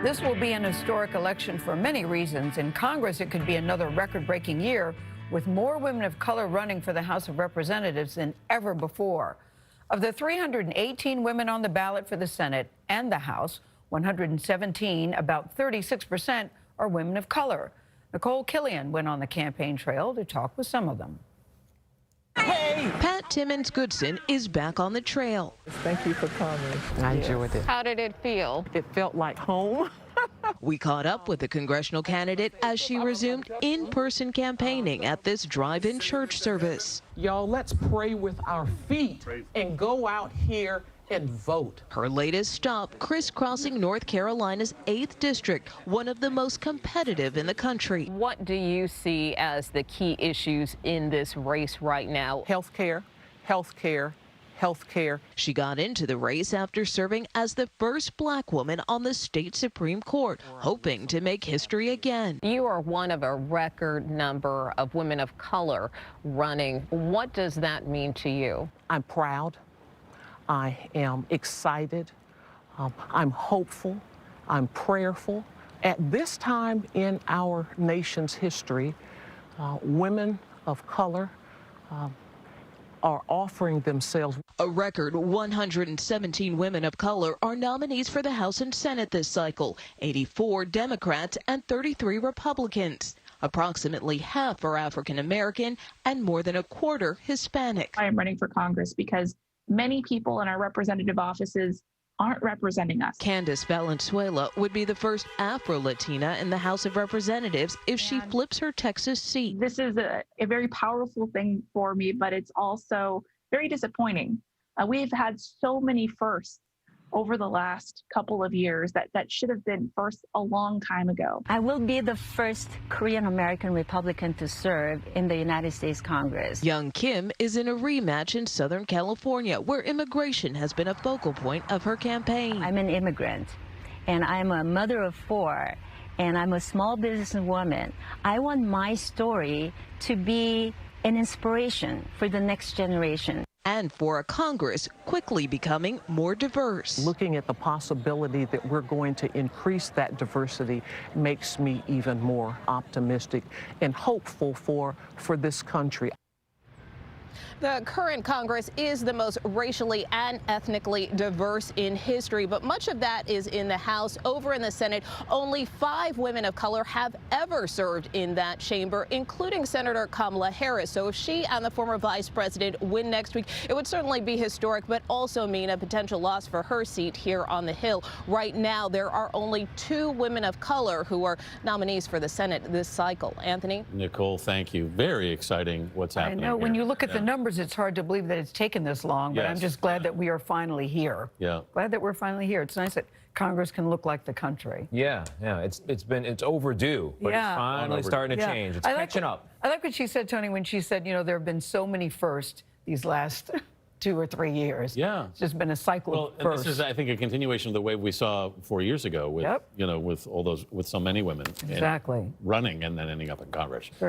This will be an historic election for many reasons. In Congress, it could be another record-breaking year with more women of color running for the House of Representatives than ever before. Of the 318 women on the ballot for the Senate and the House, 117, about 36%, are women of color. Nikole Killion went on the campaign trail to talk with some of them. Hey! Pat TimmonsGoodson is back on the trail. Thank you for coming. I enjoyed it. How did it feel? It felt like home. We caught up with the congressional candidate as she resumed in-person campaigning at this drive-in church service. Y'all, let's pray with our feet and go out here and vote. Her latest stop crisscrossing North Carolina's 8th district, one of the most competitive in the country. What do you see as the key issues in this race right now? Health care, health care, health care. She got into the race after serving as the first black woman on the state Supreme Court, hoping to make history again. You are one of a record number of women of color running. What does that mean to you? I'm proud. I am excited. I'm hopeful. I'm prayerful. At this time in our nation's history, women of color are offering themselves. A record 117 women of color are nominees for the House and Senate this cycle, 84 Democrats and 33 Republicans. Approximately half are African American and more than a quarter Hispanic. I am running for Congress because many people in our representative offices aren't representing us. Candace Valenzuela would be the first Afro-Latina in the House of Representatives if she flips her Texas seat. This is a very powerful thing for me, but it's also very disappointing. We've had so many firsts over the last couple of years that should have been first a long time ago. I will be the first Korean American Republican to serve in the United States Congress. Young Kim is in a rematch in Southern California, where immigration has been a focal point of her campaign. I'm an immigrant, and I'm a mother of 4, and I'm a small businesswoman. I want my story to be an inspiration for the next generation. And for a Congress quickly becoming more diverse. Looking at the possibility that we're going to increase that diversity makes me even more optimistic and hopeful for this country. The current Congress is the most racially and ethnically diverse in history, but much of that is in the House. Over in the Senate, only 5 women of color have ever served in that chamber, including Senator Kamala Harris. So if she and the former vice president win next week, it would certainly be historic, but also mean a potential loss for her seat here on the Hill. Right now, there are only 2 women of color who are nominees for the Senate this cycle. Anthony? Nikole, thank you. Very exciting what's happening I know. here. When you look at the numbers, it's hard to believe that it's taken this long, but I'm just glad that we are finally here. Yeah. Glad that we're finally here. It's nice that Congress can look like the country. Yeah. It's overdue, but it's finally starting to change. It's catching up. I like what she said, Tony, when she said, you know, there have been so many firsts these last 2 or 3 years. Yeah. It's just been a cycle of firsts. This is, I think, a continuation of the wave we saw 4 years ago with, you know, with so many women Exactly. running and then ending up in Congress.